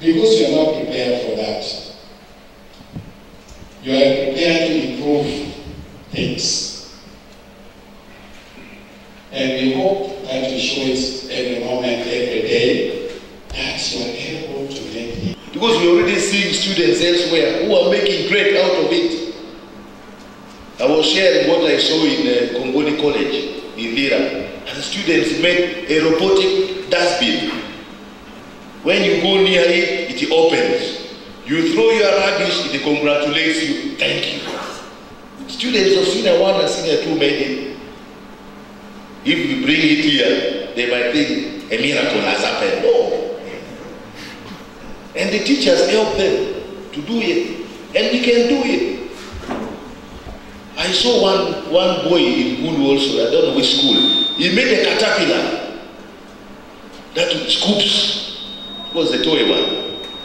because you are not prepared for that. You are prepared to improve things. And we hope that you show it every moment, every day, that you are able to make it. Because we already see students elsewhere who are making great out of it. I was sharing what I saw in Kongoni College in Lira. And the students made a robotic dustbin. When you go near it, it opens. You throw your rubbish, it congratulates you. Thank you. Students of Senior 1 and Senior 2 made it. If we bring it here, they might think a miracle has happened. No. And the teachers help them to do it. And we can do it. I saw one boy in Gulu also, I don't know which school. He made a caterpillar that scoops. It was a toy one.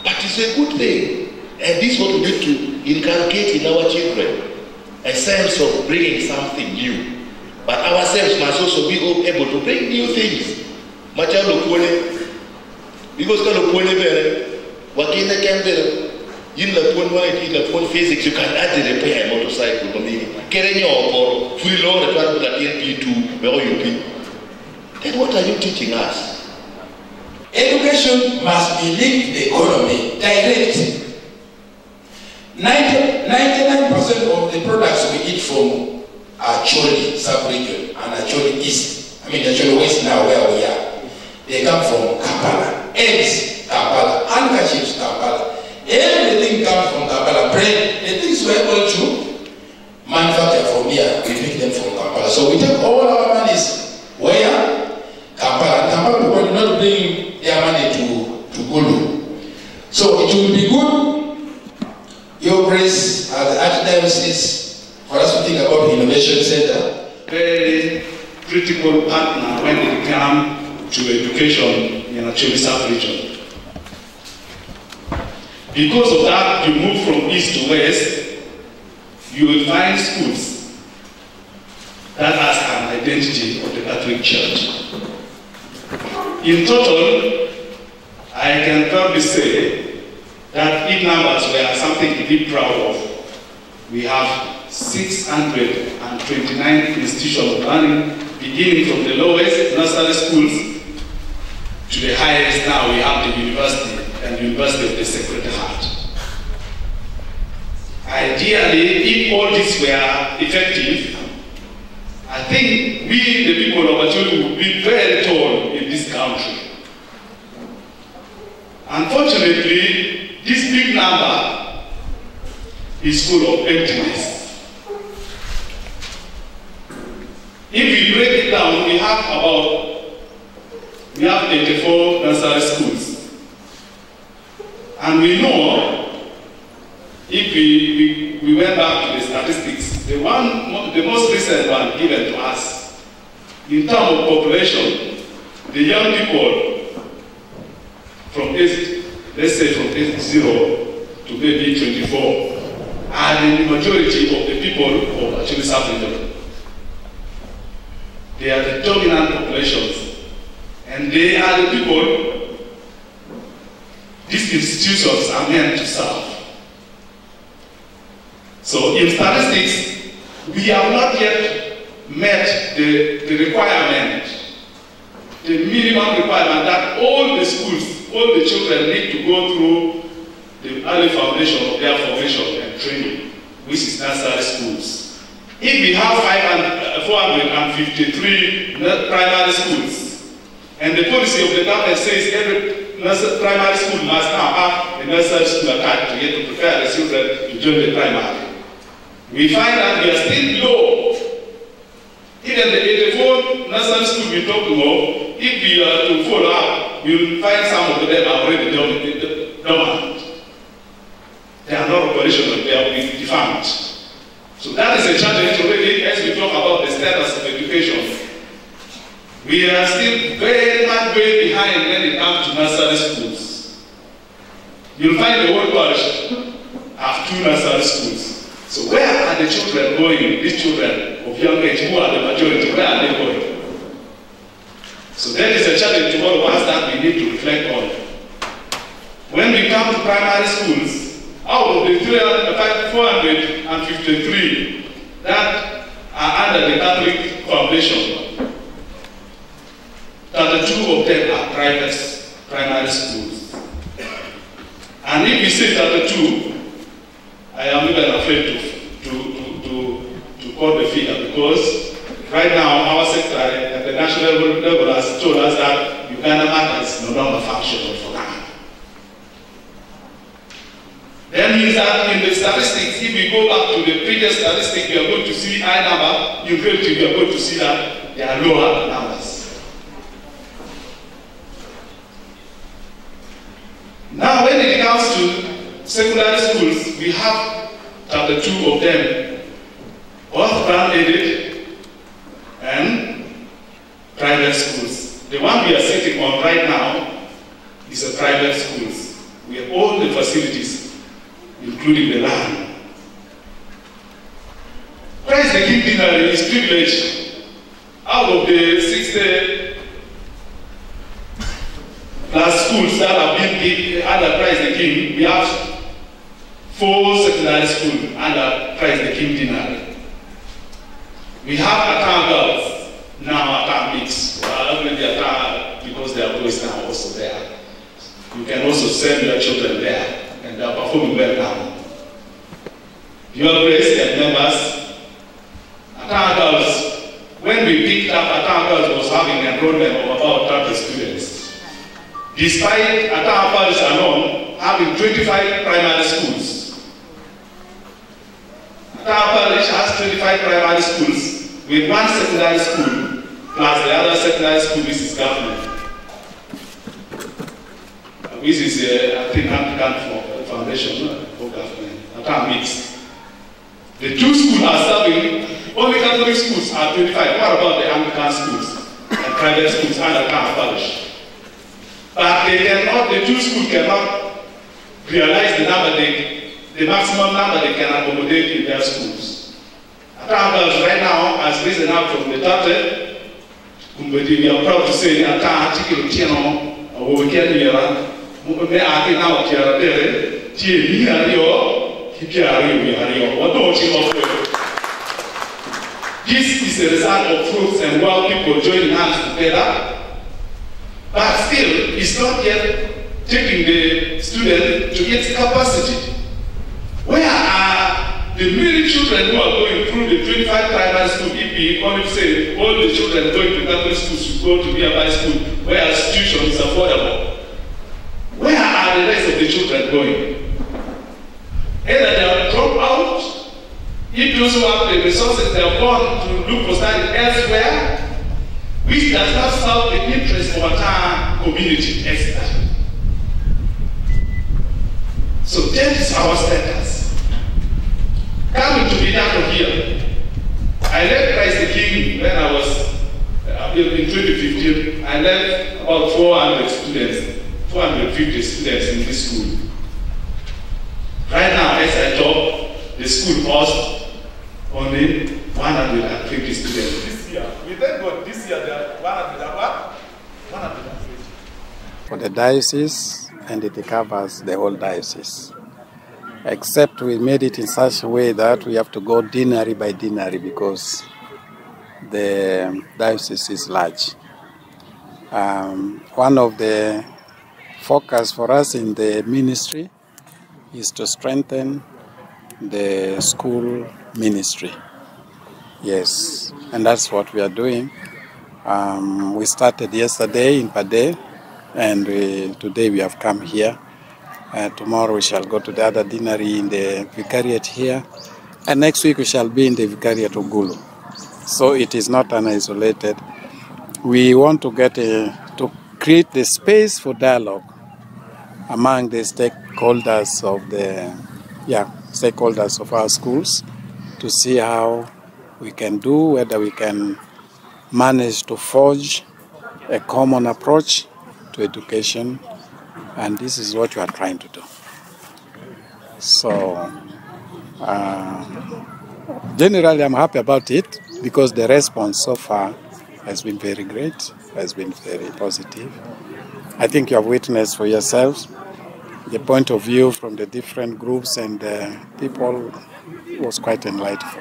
But it's a good thing. And this is what we need to inculcate in our children. A sense of bringing something new. But ourselves must also be able to bring new things. Because in the phone physics, you can add the repair motorcycle. Then what are you teaching us? Education must be linked to the economy directly. 99% of the products we eat from Acholi sub-region and Acholi East, Acholi West now where we are, they come from Kampala. Eggs, Kampala. Handkerchiefs, Kampala. Everything comes from Kampala. Bread, the things we're able to manufacture from here, we pick them from Kampala. So we take all our monies where? Kampala. Kampala people do not bring their money to Gulu. So it will be good, Your Grace, as the Archdiocese, for us to think about the Innovation Center. Very critical partner when it comes to education in Acholi sub-region. Because of that, you move from east to west, you will find schools that has an identity of the Catholic Church. In total, I can probably say that in numbers we are something to be proud of. We have 629 institutions of learning, beginning from the lowest nursery schools to the highest. Now we have the university and University of the Sacred Heart. Ideally, if all these were effective, I think we, the people of Acholi, would be very tall in this country. Unfortunately, this big number is full of emptiness. If we break it down, we have 84 nursery schools. And we know, if we went back to the statistics, the most recent one given to us, in terms of population, the young people from age, let's say from age 0 to maybe 24, are the majority of the people of Acholi sub-region. They are the dominant populations, and they are the people these institutions are meant to serve. So in statistics, we have not yet met the requirement, the minimum requirement that all the schools, all the children need to go through the early foundation of their formation and training, which is nursery schools. If we have 453 primary schools, and the policy of the government says every primary school must now have a nursery school attached to it to prepare the children to join the primary, we find that we are still low. Even the 84 nursery schools we talk about, if we are to follow up, we will find some of them are already dormant. They are not operational, they are defunct. So that is a challenge already as we talk about the status of education. We are still very much way behind when it comes to nursery schools. You'll find the whole parish have 2 nursery schools. So where are the children going? These children of young age, who are the majority, where are they going? So that is a challenge to all of us that we need to reflect on. When we come to primary schools, out of the 453 that are under the Catholic Foundation, 32 of them are private primary schools. And if we say 32, I am even afraid to quote the figure, because right now our secretary at the national level has told us that Uganda matter is no longer functional for Ghana. That means that in the statistics, if we go back to the previous statistics, we are going to see high number. In reality, we are going to see that they are lower numbers. Now, when it comes to secondary schools, we have 32 of them, both grant-aided and private schools. The one we are sitting on right now is a private schools. We have all the facilities, including the land. Christ the King dinner is privileged. Out of the 60 plus schools that have been under Christ the King, we have 4 secondary schools under Christ the King dinner. We have Atta girls, now Atta mix. Already Atta, because their boys now also there. You can also send your children there, and they are performing well now. Your Grace and members, Atta girls, when we picked up, Atta girls was having an enrollment of about 30 students. Despite Atta Parish alone having 25 primary schools. Atta Parish has 25 primary schools with 1 secondary school plus the other secondary school, which is government. Which is, I think, African Foundation for Government. Atta mixed. The 2 schools are serving, only Catholic schools are 25. What about the Anglican schools and private schools under Atta Parish? But they cannot, the 2 schools cannot realize the maximum number they can accommodate in their schools. Atta girls right now has risen up from the 30. We are proud to say that Atta Chicken Tiano, or we can hear, me ati now Tiara Dere, Tiario, what don't you offer? This is a result of fruits and while people joining hands together. But still, it's not yet taking the student to its capacity. Where are the many children who are going through the 25 primary school? If we only say all the children going to Catholic schools should go to nearby school, where tuition is affordable. Where are the rest of the children going? Either they have dropped out, if those who have the resources, they have gone to look for study elsewhere, which does not serve the interest of our community extra. So that is our status. Coming to Bidako here, I left Christ the King when I was in 2015. I left about 400 students, 450 students in this school. Right now, as I talk, the school hosts only 150 students. We thank God this year there are 150. For the diocese, and it covers the whole diocese. Except we made it in such a way that we have to go deanery by deanery because the diocese is large. One of the focus for us in the ministry is to strengthen the school ministry. Yes, and that's what we are doing. We started yesterday in Pade, and today we have come here. Tomorrow we shall go to the other deanery in the vicariate here, and next week we shall be in the vicariate of Gulu. So it is not an isolated. We want to get to create the space for dialogue among the stakeholders of our schools to see how we can do, whether we can manage to forge a common approach to education, and this is what we are trying to do. So, generally I'm happy about it because the response so far has been very great, has been very positive. I think you have witnessed for yourselves the point of view from the different groups and people was quite enlightening.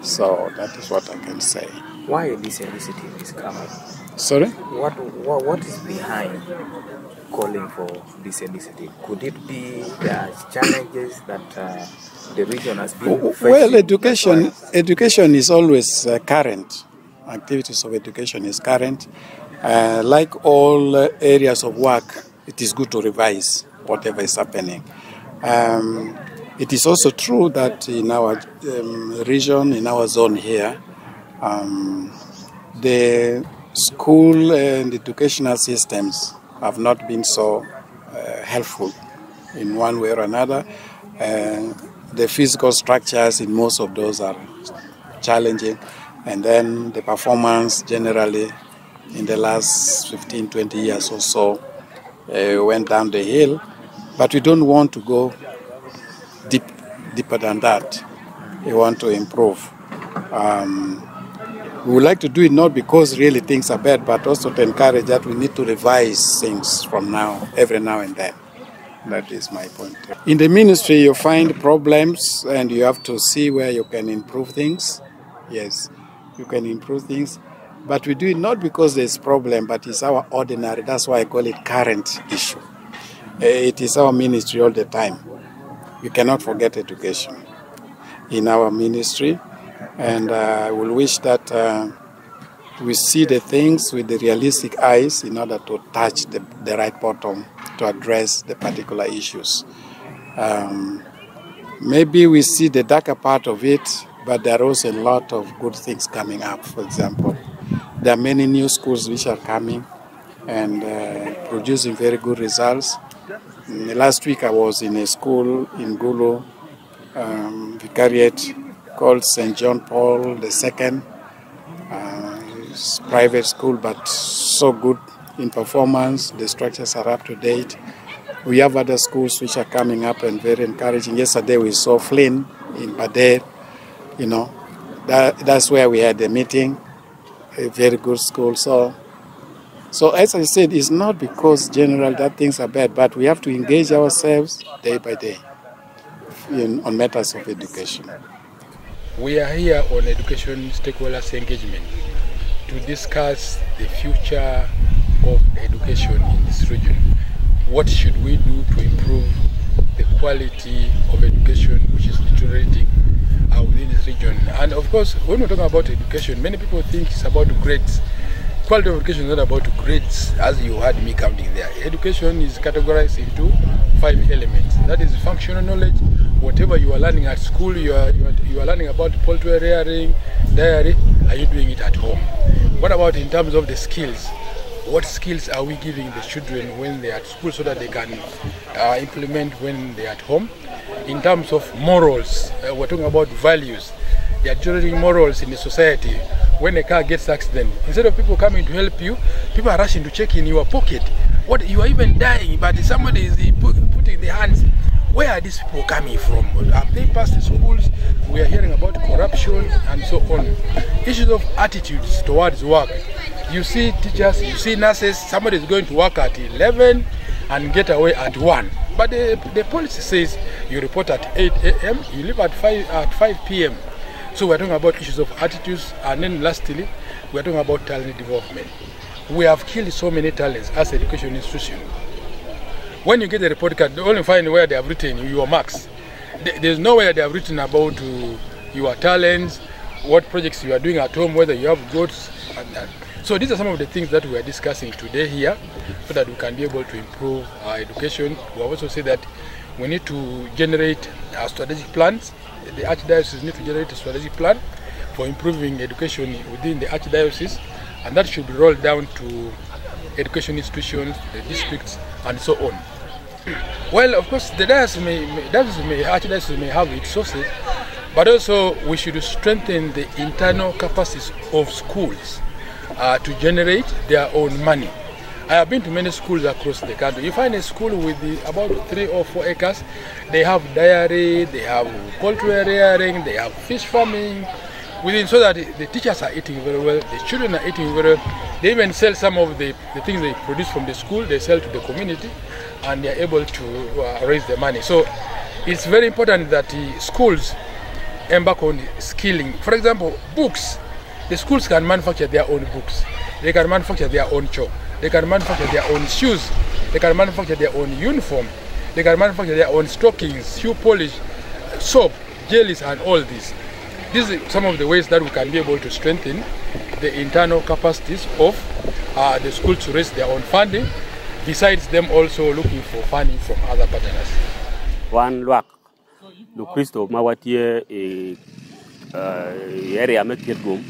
So that is what I can say. Why this initiative is coming? Sorry? What is behind calling for this initiative? Could it be the challenges that the region has been facing? Well, education is always current. Activities of education is current. Like all areas of work, it is good to revise whatever is happening. It is also true that in our region, in our zone here, the school and educational systems have not been so helpful in one way or another. The physical structures in most of those are challenging, and then the performance generally in the last 15, 20 years or so went down the hill, but we don't want to go deeper than that. We want to improve. We would like to do it not because really things are bad, but also to encourage that we need to revise things from now, every now and then. That is my point. In the ministry, you find problems and you have to see where you can improve things. Yes, you can improve things. But we do it not because there's problem, but it's our ordinary, that's why I call it current issue. It is our ministry all the time. We cannot forget education in our ministry. And I will wish that we see the things with the realistic eyes in order to touch the right bottom to address the particular issues. Maybe we see the darker part of it, but there are also a lot of good things coming up. For example, there are many new schools which are coming and producing very good results. Last week I was in a school in Gulu, Vicariate, called St. John Paul II. It's a private school, but so good in performance. The structures are up to date. We have other schools which are coming up and very encouraging. Yesterday we saw Flynn in Bader. You know, that's where we had a meeting. A very good school. So as I said, it's not because general that things are bad, but we have to engage ourselves day by day on matters of education. We are here on education stakeholders engagement to discuss the future of education in this region. What should we do to improve the quality of education which is deteriorating within this region? And of course, when we're talking about education, many people think it's about grades. Quality of education is not about grades, as you had me counting there. Education is categorized into 5 elements. That is functional knowledge. Whatever you are learning at school, you are learning about poultry rearing, dairy, are you doing it at home? What about in terms of the skills? What skills are we giving the children when they are at school so that they can implement when they are at home? In terms of morals, we're talking about values. They are generating morals in the society. When a car gets accident, instead of people coming to help you, people are rushing to check in your pocket. What, you are even dying, but somebody is putting their hands. Where are these people coming from? Have they passed the schools? We are hearing about corruption and so on. Issues of attitudes towards work. You see teachers, you see nurses, somebody is going to work at 11 and get away at 1. But the policy says you report at 8 a.m., you leave at 5 p.m. So we're talking about issues of attitudes, and then lastly, we're talking about talent development. We have killed so many talents as an education institution. When you get the report card, you only find where they have written your marks. There's nowhere they have written about your talents, what projects you are doing at home, whether you have goats. So these are some of the things that we are discussing today here, so that we can be able to improve our education. We also say that we need to generate strategic plans. The Archdiocese needs to generate a strategic plan for improving education within the Archdiocese, and that should be rolled down to education institutions, the districts, and so on. Well, of course, the Archdiocese may have its sources, but also we should strengthen the internal capacities of schools to generate their own money. I have been to many schools across the country. You find a school with about 3 or 4 acres. They have dairy, they have poultry rearing, they have fish farming, so that the teachers are eating very well, the children are eating very well. They even sell some of the things they produce from the school, they sell to the community, and they are able to raise the money. So it's very important that the schools embark on skilling. For example, books. The schools can manufacture their own books. They can manufacture their own chalk. They can manufacture their own shoes. They can manufacture their own uniform. They can manufacture their own stockings, shoe polish, soap, jellies, and all this. These are some of the ways that we can be able to strengthen the internal capacities of the schools to raise their own funding, besides them also looking for funding from other partners. One luck, the Christo Mawatie area me Kirgum,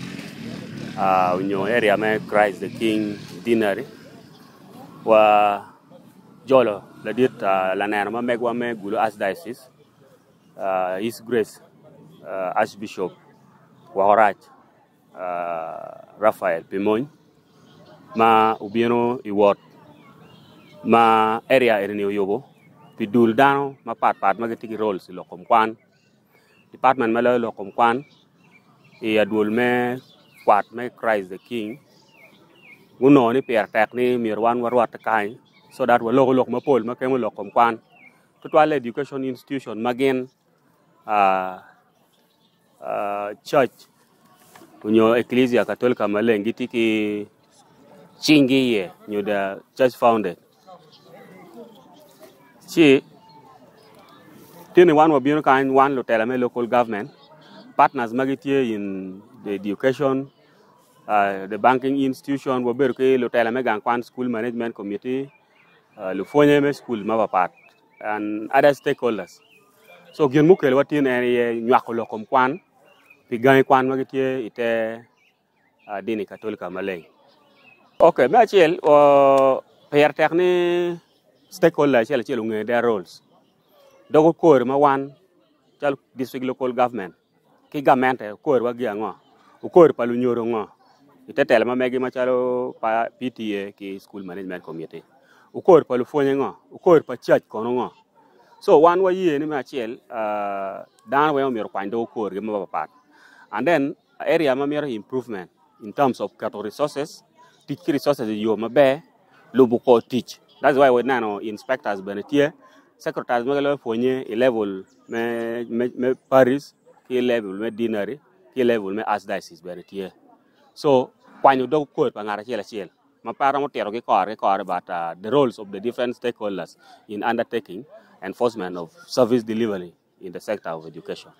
area me Christ the King dinner, wa Jolo, la dit la nerma megwa me Gulu Archdiocese, His Grace, Archbishop Wokorach, Raphael Pimoy, ma ubieno iwot, ma area erineo yobo, pidul dano ma part magetiki roles lokom kwan, department melo lokom kwan, adul me kwat me Christ the King, uno ni per tekni mirwan warwat kai, so that we lok mapol makemo lokom kwan, total education institution magen church unyo Ecclesia Catholica Maleng gitiki chingi ye nyo the church founded. Chi tini one wabino kind one lotelame local government partners magitie in the education, the banking institution waberke lotelame gangkwan school management committee, lufonyeme school mabapat and other stakeholders. So gyan mukel watin area nyakolo komkwan pigay kwan magitie ite dini Catholica Maleng. Okay, me achel per tekni stakeholders chel unge their roles. Dogo kor ma wan chal district local government ki government kor wa gi ngo ukor palu nyoro ngo itetel ma megi ma chalo pa PTA ki school management committee ukor palu fonye ngo ukor pa church kono ngo. So one way ye ni ma achel dan we omiro kwando kor gi ma papat. And then area ma miro improvement in terms of capital resources, teach resources you mabe lubuko teach. That's why we now inspectors benetie secretaries magalo fonye level me Paris ki level me dinari ki level me Archdiocese benetie. So kwanyo do ko pa ngara chela ma para mo tero ki kor but the roles of the different stakeholders in undertaking enforcement of service delivery in the sector of education.